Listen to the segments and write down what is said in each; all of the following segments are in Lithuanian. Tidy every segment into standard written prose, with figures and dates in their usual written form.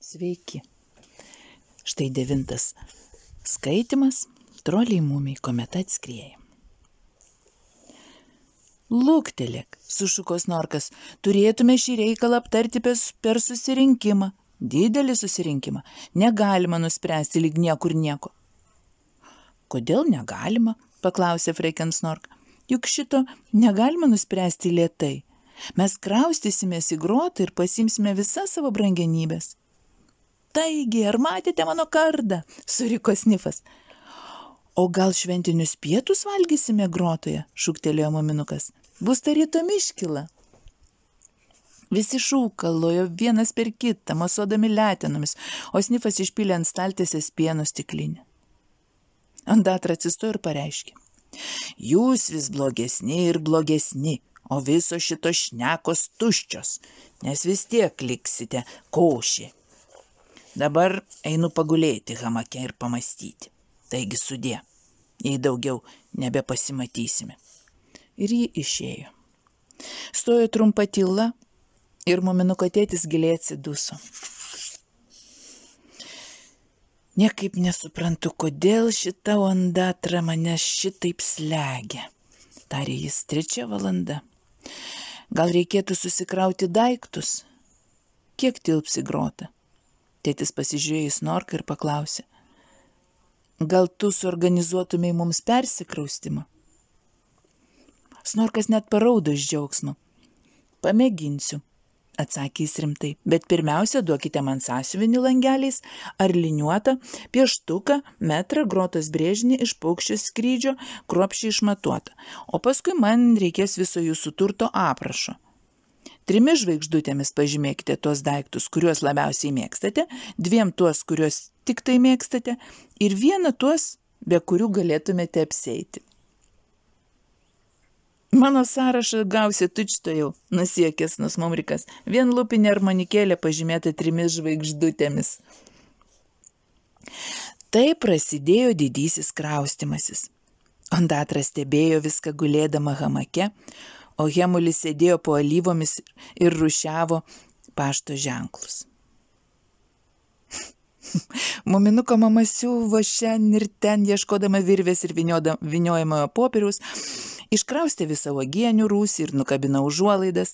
Sveiki. Štai 9 skaitimas. Troliai mumiai kometa atskrieja. Luktelėk, sušuko Snorkas, turėtume šį reikalą aptarti per susirinkimą. Didelį susirinkimą. Negalima nuspręsti lyg niekur nieko. Kodėl negalima? Paklausė Freken Snork. Juk šito negalima nuspręsti lėtai. Mes kraustysimės į grotą ir pasimsime visas savo brangenybės. Taigi, ar matėte mano kardą? Suriko Snifas. O gal šventinius pietus valgysime grotoje? Šūktelėjo muminukas. Bus tarytum iškyla. Visi šūkalojo vienas per kitą, masuodami letenomis, o Snifas išpylė ant staltiesės pieno stiklinę. Ondatra atsistojo ir pareiškė. Jūs vis blogesni ir blogesni, o viso šito šnekos tuščios, nes vis tiek liksite košė. Dabar einu pagulėti hamake ir pamastyti. Taigi sudie, jei daugiau nebepasimatysime. Ir ji išėjo. Stojo trumpa tyla ir muminuko tėtis giliai atsiduso. Niekaip nesuprantu, kodėl šita Ondatra mane šitaip slegia, tarė jis. 3 valanda. Gal reikėtų susikrauti daiktus? Kiek tilps į grotą? Tėtis pasižiūrėjo į Snorką ir paklausė. Gal tu suorganizuotumei mums persikraustimą? Snorkas net paraudo iš džiaugsmo. Pamėginsiu, atsakė jis rimtai, bet pirmiausia duokite man sąsiuvinį langeliais ar liniuotą, pieštuką, metrą, grotos brėžinį iš paukščio skrydžio, kruopščiai išmatuotą, o paskui man reikės viso jūsų turto aprašo. 3 žvaigždutėmis pažymėkite tuos daiktus, kuriuos labiausiai mėgstate, 2 tuos, kuriuos tik tai mėgstate ir 1 tuos, be kurių galėtumėte apsieiti. Mano sąrašą gausi tučtojau, nusijuokė Snusmumrikas, vien lūpinė armonikėlė pažymėta 3 žvaigždutėmis. Tai prasidėjo didysis kraustymasis. Ondatra stebėjo viską gulėdama hamake, o Hemulis sėdėjo po alyvomis ir rūšiavo pašto ženklus. Muminuko mama siuvo šen ir ten, ieškodama virvės ir vyniojamojo popieriaus, iškraustė visą uogienių rūsį ir nukabino užuolaidas,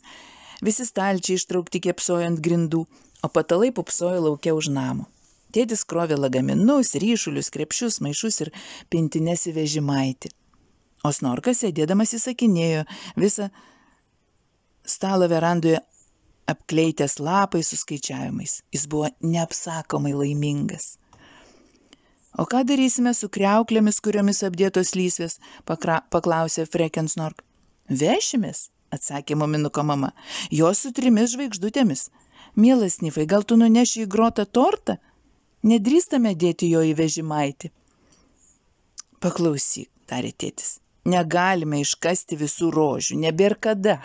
visi stalčiai ištraukti kepsojo ant grindų, o patalai pupsojo lauke už namo. Tėtis krovė lagaminus, ryšulius, krepšius, maišus ir pintines į vežimaitį. O Snorkas sėdėdamas įsakinėjo visą stalą verandoje apkleitęs lapais su skaičiavimais. Jis buvo neapsakomai laimingas. O ką darysime su kriauklėmis, kuriomis apdėtos lysvės, paklausė Freken Snork. Vešimės, atsakė muminuko mama, jos su 3 žvaigždutėmis. Mielas Snifai, gal tu nuneši į grotą tortą? Nedrįstame dėti jo į vežimaitį. Paklausyk, tarė tėtis. Negalime iškasti visų rožių, nebėr kada.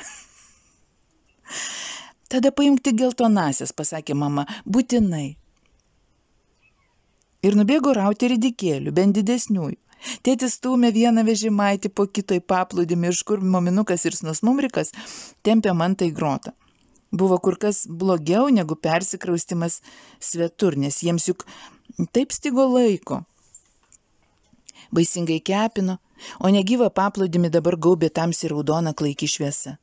Tada paimk tik geltonasias, pasakė mama, būtinai. Ir nubėgo rauti ridikėlių, bent didesniųjų. Tėtis stūmė vieną vežimaitį po kito į paplūdimį, iš kur muminukas ir Snusmumrikas tempė mantą į grotą. Buvo kur kas blogiau negu persikraustimas svetur, nes jiems juk taip stigo laiko. Baisingai kepino, o negyvą paplūdimį dabar gaubė tamsiai raudona klaiki šviesa.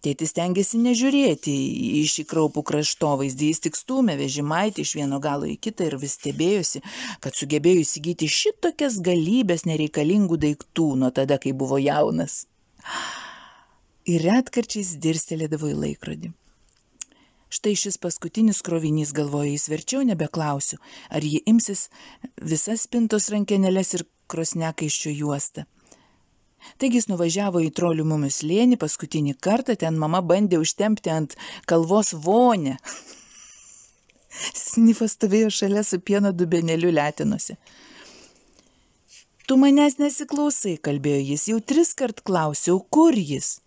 Tėtis stengėsi nežiūrėti į šį kraupų kraštovaizdį, jis tik stūmė vežimaitį iš vieno galo į kitą ir vis stebėjosi, kad sugebėjo įsigyti šitokias galybės nereikalingų daiktų nuo tada, kai buvo jaunas. Ir retkarčiais dirstelėdavo į laikrodį. Štai šis paskutinis krovinys, galvojo jis, verčiau nebeklausiu, ar ji imsis visas spintos rankenėles ir krosnekaiščio juostą. Taigi jis nuvažiavo į Trolių mumių slėnį paskutinį kartą, ten mama bandė užtempti ant kalvos vonę. Snifas stovėjo šalia su pieno dubenėliu letenose. Tu manęs nesiklausai, kalbėjo jis, jau 3 kart klausiau, kur jis?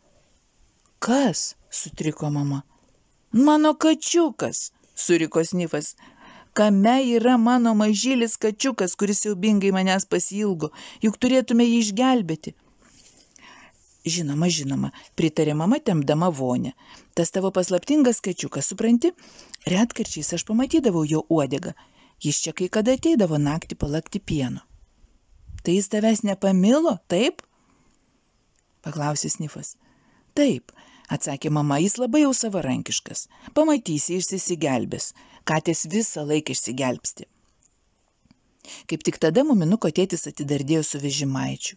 Kas? Sutriko mama. Mano kačiukas, suriko Snifas. Kame yra mano mažylis kačiukas, kuris siaubingai manęs pasiilgo, juk turėtume jį išgelbėti. Žinoma, žinoma, pritarė mama tempdama vonę. Tas tavo paslaptingas kačiukas, supranti? Retkarčiais aš pamatydavau jo uodegą. Jis čia kai kada ateidavo naktį palakti pieno. Tai jis tavęs nepamilo, taip? Paklausė Snifas. Taip, atsakė mama, jis labai jau savarankiškas. Pamatysi, išsigelbės. Katės visą laiką išsigelbsti. Kaip tik tada muminuko tėtis atidardėjo su vežimaičiu.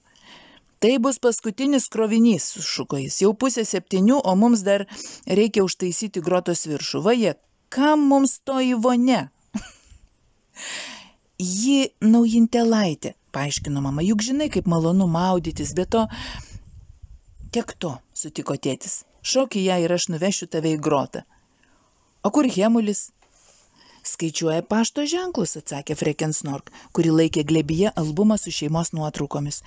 Tai bus paskutinis krovinys, sušuko jis. Jau 6:30, o mums dar reikia užtaisyti grotos viršų. Vaje, kam mums toji vonia? Ji naujintelaitė, paaiškino mama. Juk žinai, kaip malonu maudytis, bet to... Tiek to, sutiko tėtis. Šok į ją ir aš nuvešiu tave į grotą. O kur Hemulis? Skaičiuoja pašto ženklus, atsakė Freken Snork, kuri laikė glėbyje albumą su šeimos nuotraukomis.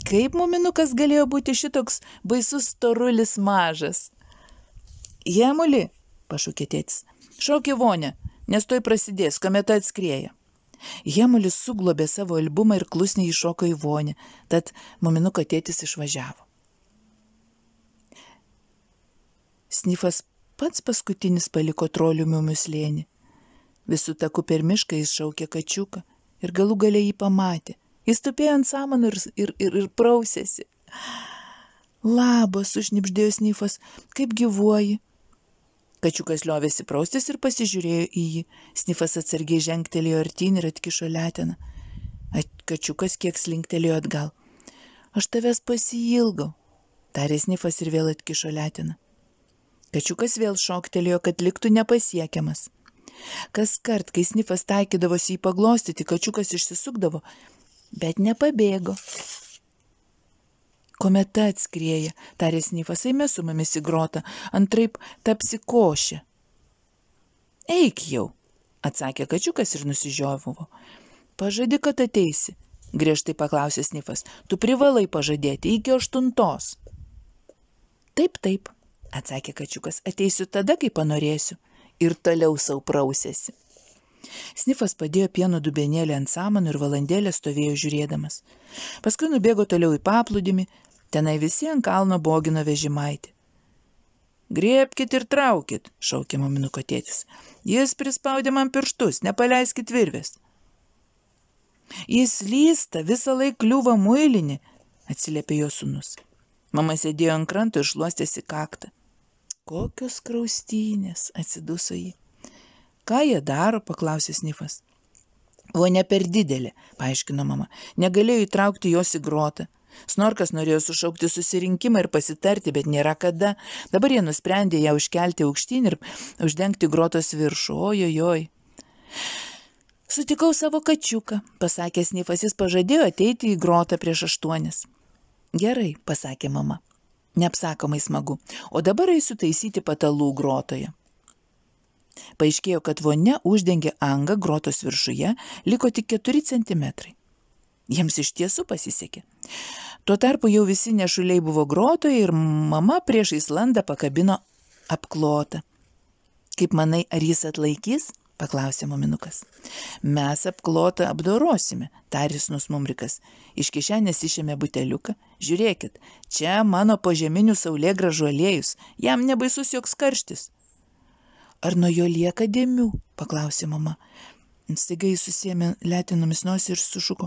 Kaip muminukas galėjo būti šitoks baisus storulis mažas? Hemuli, pašūkė tėtis, šok į vonę, nes toj prasidės, kometa atskrieja. Hemulis suglobė savo albumą ir klusniai įšoko į vonę, tad muminuko tėtis išvažiavo. Snifas pats paskutinis paliko trolių miumių slėnį. Visų takų per mišką jis šaukė kačiuką ir galų gale jį pamatė. Jis tupėjo ant samanų ir prausėsi. Labas, sušnibždėjo Snifas, kaip gyvuoji? Kačiukas liovėsi praustis ir pasižiūrėjo į jį. Snifas atsargiai žengtelėjo artyn ir atkišo leteną. Kačiukas kiek slinktelėjo atgal. Aš tavęs pasiilgau, tarė Snifas ir vėl atkišo leteną. Kačiukas vėl šoktelėjo, kad liktų nepasiekiamas. Kaskart, kai Snifas taikydavosi jį paglostyti, kačiukas išsisukdavo, bet nepabėgo. Kometa atskrieja, tarė Snifas, eime su mumis į grotą, antraip tapsi košė. Eik jau, atsakė kačiukas ir nusižiovavo. Pažadi, kad ateisi, griežtai paklausė Snifas. Tu privalai pažadėti iki 8. Taip, atsakė kačiukas, ateisiu tada, kai panorėsiu. Ir toliau sau prausėsi. Snifas padėjo pieno dubenėlį ant samanų ir valandėlę stovėjo žiūrėdamas. Paskui nubėgo toliau į paplūdimį, tenai visi ant kalno bogino vežimaitį. Griebkit ir traukit, šaukė muminuko tėtis. Jis prispaudė man pirštus, nepaleiskit virvės. Jis lysta, visą laiką kliūva muilinį, atsiliepė jo sūnus. Mama sėdėjo ant kranto ir šluostėsi kaktą. Kokios kraustynės, atsiduso jį. Ką jie daro, paklausė Snifas. Vonia per didelė, paaiškino mama. Negalėjo įtraukti jos į grotą. Snorkas norėjo sušaukti susirinkimą ir pasitarti, bet nėra kada. Dabar jie nusprendė ją užkelti aukštyn ir uždengti grotos viršų. Ojojoj. Sutikau savo kačiuką, pasakė Snifas. Jis pažadėjo ateiti į grotą prieš 8. Gerai, pasakė mama. Neapsakomai smagu. O dabar eisiu taisyti patalų grotoje. Paaiškėjo, kad vonia uždengė angą grotos viršuje, liko tik 4 centimetrai. Jiems iš tiesų pasisekė. Tuo tarpu jau visi nešuliai buvo grotoje ir mama priešais landą pakabino apklotą. Kaip manai, ar jis atlaikys? Paklausė muminukas. Mes apklotą apdorosime, tarė sūnus Mumrikas. Iš kišenės išėmė buteliuką. Žiūrėkit, čia mano požeminių saulėgrąžų aliejus. Jam nebaisus joks karštis. Ar nuo jo lieka dėmių? Paklausė mama. Staiga jis susėmė letinomis nosį ir sušuko.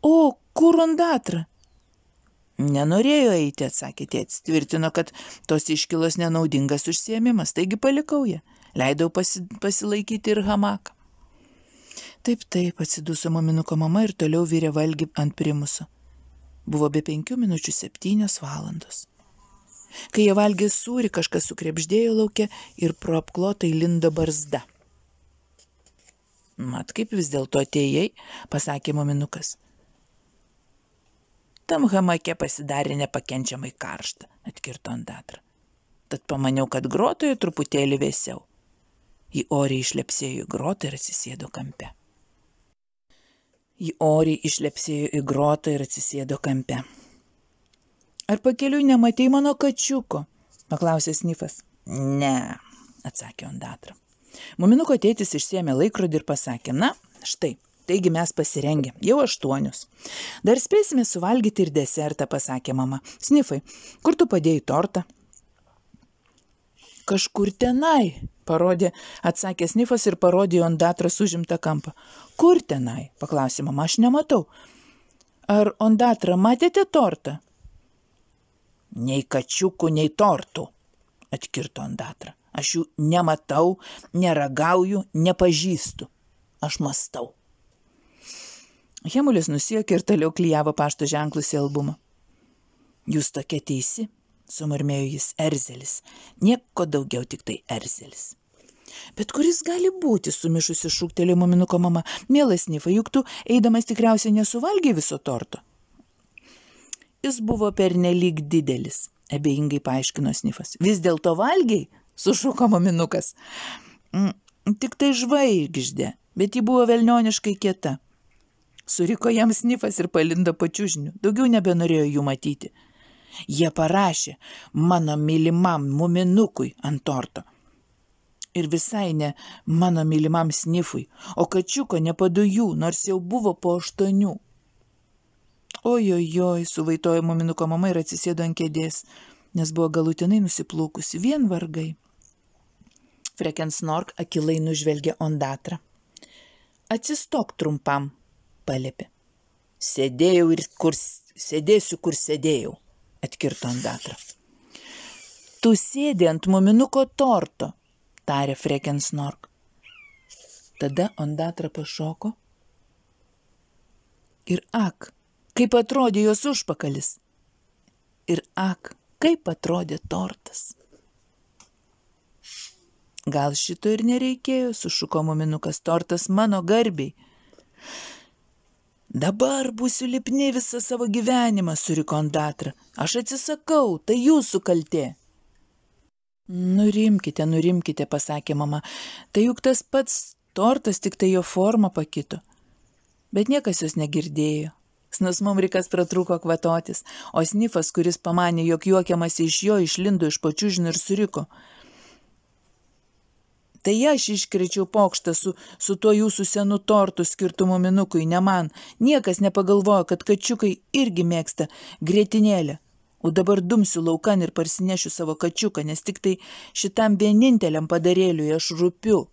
O, kur ondatra? Nenorėjo eiti, atsakė tėtis. Tvirtino, kad tos iškilos nenaudingas užsiėmimas, taigi palikau ją. Leidau pasilaikyti ir hamaką. Taip, atsiduso muminuko mama ir toliau virė valgį ant primuso. Buvo be 5 minučių 7 valandos. Kai jie valgė sūrį, kažkas sukrebždėjo lauke ir pro apklotą įlindo barzda. Mat, kaip vis dėlto atėjai, pasakė muminukas. Tam hamake pasidarė nepakenčiamai karšta, atkirto ondatra. Tad pamaniau, kad grotoje truputėlį vėsiau. Ji oriai išlepsėjo į grotą ir atsisėdo kampe. Ar pakeliui nematei mano kačiuko? Paklausė Snifas. Ne, atsakė ondatra. Muminuko tėtis išsiėmė laikrodį ir pasakė, na, štai, taigi mes pasirengę, jau 8. Dar spėsime suvalgyti ir desertą, pasakė mama. Snifai, kur tu padėjai tortą? Kažkur tenai, atsakė Snifas ir parodė Ondatros užimtą kampą. Kur tenai, paklausė mama, aš nematau. Ar Ondatra matėte tortą? Nei kačiukų, nei tortų, atkirto Ondatra. Aš jų nematau, neragauju, nepažįstu. Aš mastau. Hemulis nusijuokė ir toliau klijavo pašto ženklus į albumą. Jūs tokia teisi, sumurmėjo jis, erzelis. Nieko daugiau, tik tai erzelis. Bet kuris gali būti, sumišusi šūktelėjo muminuko mama. Mielas Snifai, juk tu eidamas tikriausiai nesuvalgiai viso torto. Jis buvo pernelyg didelis, abejingai paaiškino Snifas. Vis dėlto valgiai, sušuko muminukas. Tik tai žvaigždė, bet ji buvo velnioniškai kieta. Suriko jam Snifas ir palindo po čiužiniu. Daugiau nebenorėjo jų matyti. Jie parašė mano mylimam muminukui ant torto. Ir visai ne mano mylimam Snifui, o kačiuko nepadujų, nors jau buvo po 8. Ojojoj, suvaitojo muminuko mama ir atsisėdo ant kėdės, nes buvo galutinai nusiplūkusi, vien vargai. Freken Snork akilai nužvelgė Ondatrą. Atsistok trumpam, paliepė. Sėdėsiu, kur sėdėjau, atkirto Ondatra. Tu sėdi ant muminuko torto, tarė Freken Snork. Tada Ondatra pašoko ir kaip atrodė jos užpakalis. Ir kaip atrodė tortas. Gal šito ir nereikėjo, sušuko muminukas, tortas mano garbiai. Dabar būsiu lipni visą savo gyvenimą, suriko Ondatra. Aš atsisakau, tai jūsų kaltė. Nurimkite, pasakė mama. Tai juk tas pats tortas, tik tai jo forma pakito. Bet niekas jos negirdėjo. Snusmumrikas pratrūko kvatotis, o Snifas, kuris pamanė, jog juokiamas iš jo, išlindo iš pačiužinio ir suriko. Tai aš iškrečiau pokštą su tuo jūsų senu tortu skirtu muminukui, ne man. Niekas nepagalvojo, kad kačiukai irgi mėgsta grietinėlę. O dabar dumsiu laukan ir parsinešiu savo kačiuką, nes tik tai šitam vieninteliam padarėliui aš rūpiu.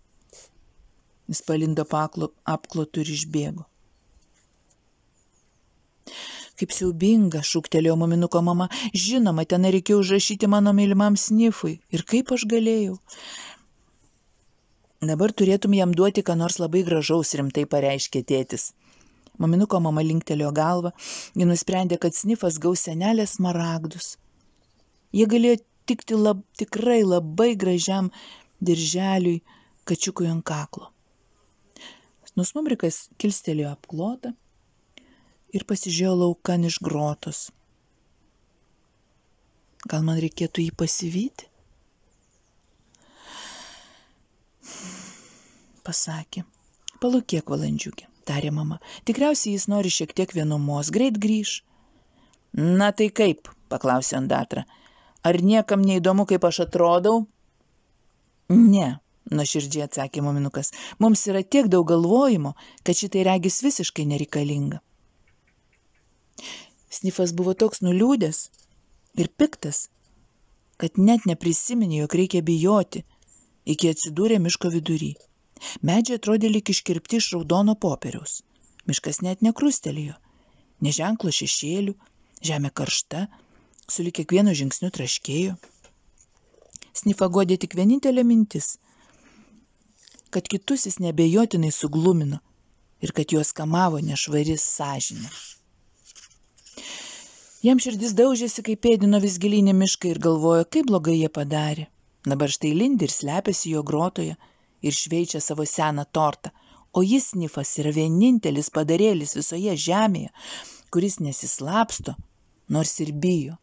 Jis palindo apklotu ir išbėgo. Kaip siaubinga, šūktelėjo muminuko mama. Žinoma, ten reikėjo užrašyti mano mylimam Snifui. Ir kaip aš galėjau? Dabar turėtum jam duoti, ką nors labai gražaus, rimtai pareiškė tėtis. Muminuko mama linktelėjo galvą. Ji nusprendė, kad Snifas gaus senelės smaragdus. Jie galėjo tikti tikrai labai gražiam dirželiui kačiukui ant kaklo. Snusmumrikas kilstelėjo apklotą ir pasižiūrėjo laukan iš grotos. Gal man reikėtų jį pasivyti? Pasakė. Palūkėk valandžiukė, tarė mama. Tikriausiai jis nori šiek tiek vienumos, greit grįž. Na tai kaip, paklausė Ondatra. Ar niekam neįdomu, kaip aš atrodau? Ne, nuoširdžiai atsakė muminukas. Mums yra tiek daug galvojimo, kad šitai regis visiškai nereikalinga. Snifas buvo toks nuliūdęs ir piktas, kad net neprisiminė, jog reikia bijoti, iki atsidūrė miško vidury. Medžiai atrodė lyg iškirpti iš raudono popieriaus. Miškas net nekrustelėjo. Nė ženklo šešėlių, žemė karšta, sulig kiekvienu žingsniu traškėjo. Snifą godė tik vienintelė mintis, kad kitus jis neabejotinai suglumino ir kad juos kamavo nešvari sąžinė. Jam širdis daužėsi, kai pėdino vis gilyn į mišką ir galvojo, kaip blogai jie padarė. Dabar štai lindi ir slepiasi jo grotoje ir šveičia savo seną tortą, o jis, Snifas, yra vienintelis padarėlis visoje žemėje, kuris nesislapsto, nors ir bijo.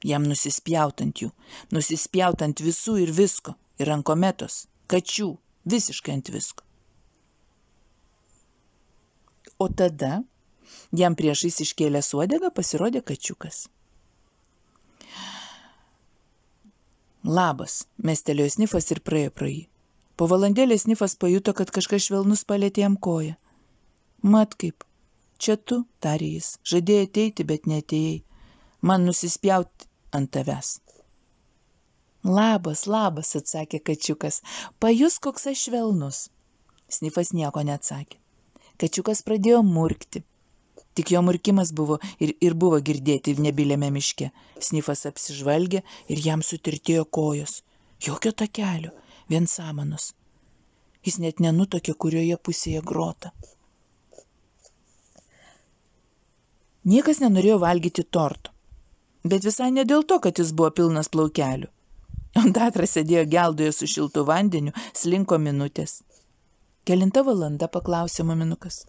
Jam nusispjautant jų, nusispjautant visų ir visko, ir ant kometos, kačių, visiškai ant visko. O tada jam priešais iškėlęs uodegą pasirodė kačiukas. Labas, mestelėjo Snifas ir praėjo pro jį. Po valandėlės Snifas pajuto, kad kažkas švelnus palėtė jam koją. Mat kaip, čia tu, tarė jis, žadėjai ateiti, bet neatėjai. Man nusispjauti ant tavęs. Labas, labas, atsakė kačiukas, pajus, koks aš švelnus. Snifas nieko neatsakė. Kačiukas pradėjo murkti. Tik jo murkimas buvo ir buvo girdėti nebyliame miške. Snifas apsižvalgė ir jam sutirtėjo kojos. Jokio takelio, vien samanos. Jis net nenutokė, kurioje pusėje grota. Niekas nenorėjo valgyti torto. Bet visai ne dėl to, kad jis buvo pilnas plaukelių. Ondatras sėdėjo geldoje su šiltu vandeniu, slinko minutės. Kelinta valanda, paklausė muminukas.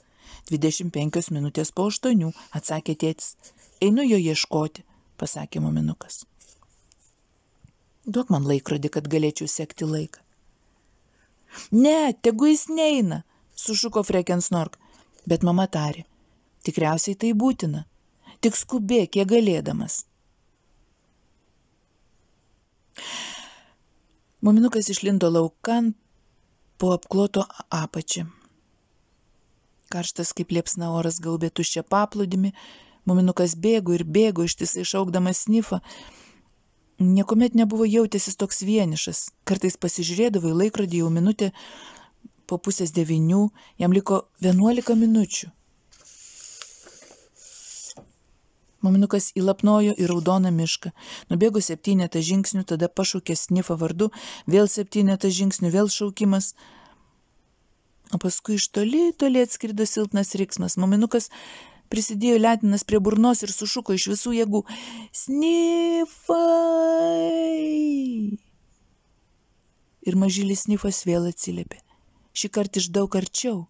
25 minutės po 8, atsakė tėtis. Einu jo ieškoti, pasakė muminukas. Duok man laikrodį, kad galėčiau sekti laiką. Ne, tegu jis neina, sušuko Frekensnork, bet mama tarė. Tikriausiai tai būtina. Tik skubėk, kiek galėdamas. Muminukas išlindo laukan po apkloto apačią. Karštas kaip liepsna oras gaubė tuščią paplūdimį. Muminukas bėgo ir bėgo, ištisai šaukdamas Snifą. Niekuomet nebuvo jautęsis toks vienišas. Kartais pasižiūrėdavo į laikrodį jau minutę po 8:30, jam liko 11 minučių. Muminukas įlapnojo į raudoną mišką, nubėgo 7 žingsnių, tada pašaukė Snifą vardu, vėl 7 žingsnių, vėl šaukimas. O paskui iš toli atskrido silpnas riksmas. Muminukas prisidėjo letinas prie burnos ir sušuko iš visų jėgų. Snifai! Ir mažylis Snifas vėl atsiliepė. Šį kartą iš daug arčiau.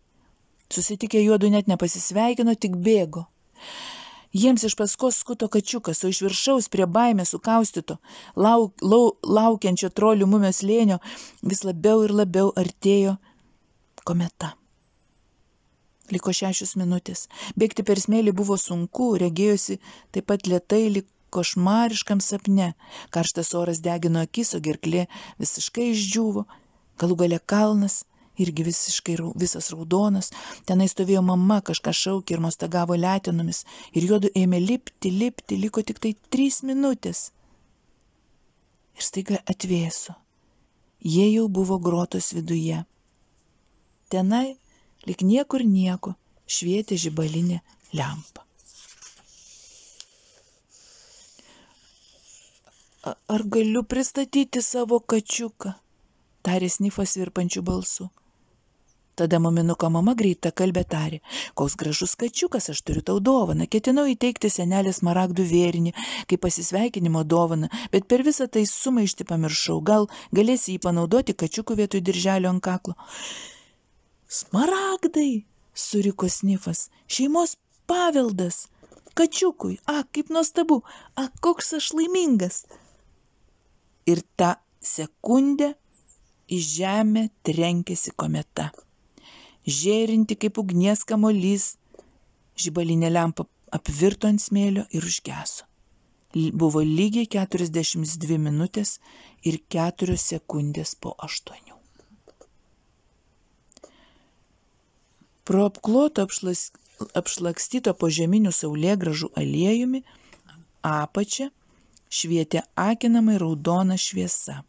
Susitikę juodu net nepasisveikino, tik bėgo. Jiems iš paskos skuto kačiukas, o iš viršaus prie baimės sukaustyto, laukiančio trolių mumio slėnio vis labiau ir labiau artėjo kometa. Liko 6 minutės. Bėgti per smėlį buvo sunku, regėjosi taip pat lėtai lyg košmariškam sapne. Karštas oras degino akis, o gerklė visiškai išdžiūvo. Galų gale kalnas, irgi visas raudonas. Tenai stovėjo mama, kažką šaukė ir mostagavo letinomis. Ir juodu ėmė lipti, liko tik tai 3 minutės. Ir staiga atvėso. Jie jau buvo grotos viduje. Tenai, lyg niekur nieko, švietė žibalinė lempa. Ar galiu pristatyti savo kačiuką? Tarė Snifas virpančių balsų. Tada muminuko mama greita kalbė tarė. Koks gražus kačiukas, aš turiu tau dovaną. Ketinau įteikti senelės smaragdų vėrinį, kaip pasisveikinimo dovaną, bet per visą tai sumaištį pamiršau. Gal galėsi jį panaudoti kačiukų vietoj dirželio ant kaklo. Smaragdai, suriko Snifas, šeimos paveldas. Kačiukui, kaip nuostabu, koks aš laimingas. Ir tą sekundę į žemę trenkėsi kometa. Žėrinti kaip ugnies kamuolys, žibalinė lempa apvirto ant smėlio ir užgeso. Buvo lygiai 42 minutės ir 4 sekundės po 8. Pro apkloto apšlakstyto požeminių saulėgrąžų aliejumi apačią švietė akinamai raudona šviesa.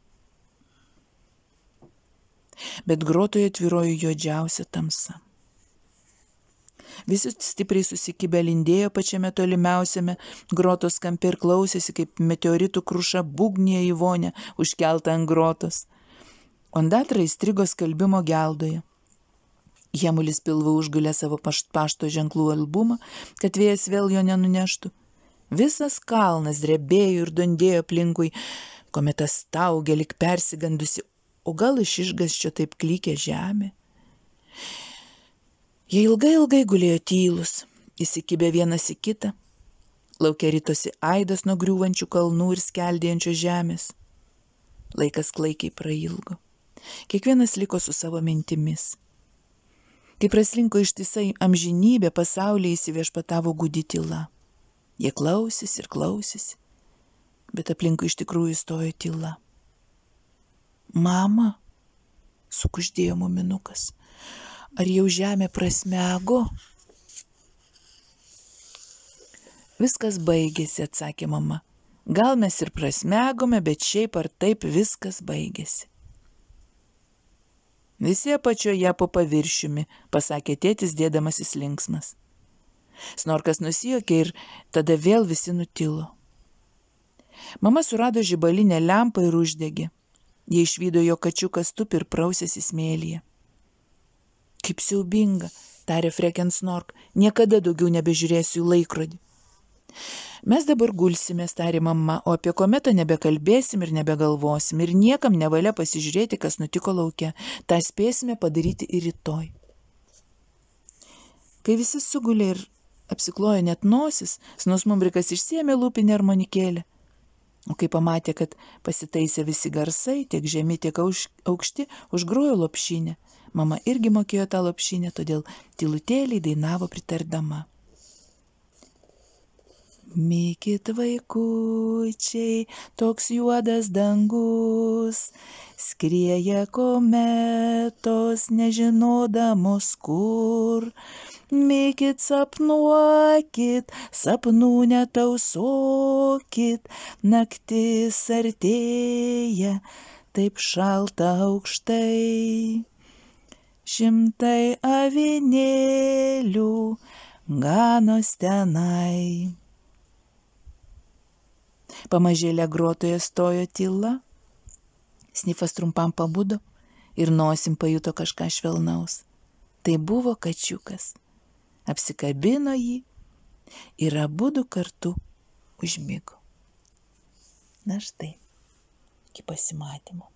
Bet grotoje tvyrojo juodžiausia tamsa. Visi stipriai susikibę lindėjo pačiame tolimiausiame grotos kampe ir klausėsi, kaip meteoritų kruša būgnėje į vonę užkeltą ant grotos. Ondatra įstrigo skalbimo geldoje. Hemulis pilvu užgulė savo pašto ženklų albumą, kad vėjas vėl jo nenuneštų. Visas kalnas drebėjo ir dundėjo aplinkui, kometa staugė lyg persigandusi, o gal iš išgąsčio taip klykė žemė. Jie ilgai gulėjo tylus, įsikibę vienas į kitą. Lauke ritosi aidas nuo griūvančių kalnų ir skeldėjančios žemės. Laikas klaikiai prailgo. Kiekvienas liko su savo mintimis. Kai praslinko ištisai amžinybė, pasaulyje įsiviešpatavo gūdi tyla. Jie klausėsi ir klausėsi, bet aplinkui iš tikrųjų stojo tyla. Mama, sukuždėjo muminukas, ar jau žemė prasmego? Viskas baigėsi, atsakė mama. Gal mes ir prasmegome, bet šiaip ar taip viskas baigėsi. Visi apačioje po paviršiumi, pasakė tėtis dėdamasis linksmas. Snorkas nusijuokė ir tada vėl visi nutilo. Mama surado žibalinę lempą ir uždegė. Jie išvydo, jo kačiukas tupi ir prausėsi smėlyje. Kaip siaubinga, tarė Freken Snork, niekada daugiau nebežiūrėsiu į laikrodį. Mes dabar gulsimės, tarė mama, o apie kometą nebekalbėsim ir nebegalvosim ir niekam nevalia pasižiūrėti, kas nutiko lauke. Ta spėsime padaryti ir rytoj. Kai visi sugulė ir apsiklojo net nosis, Snusmumbrikas išsiėmė lūpinę armonikėlę. O kai pamatė, kad pasitaisė visi garsai, tiek žemi, tiek aukšti, užgrojo lopšinę. Mama irgi mokėjo tą lopšinę, todėl tylutėliai dainavo pritardama. Mykit vaikučiai, toks juodas dangus, skrieja kometos, nežinodamos kur. Mykit sapnuokit, sapnų netausokit, naktis artėja, taip šalta aukštai. 100 avinėlių ganos tenai. Pamažėlę grotoje stojo tyla. Snifas trumpam pabudo ir nosim pajuto kažką švelnaus. Tai buvo kačiukas. Apsikabino jį ir abudu kartu užmigo. Na štai, iki pasimatymo.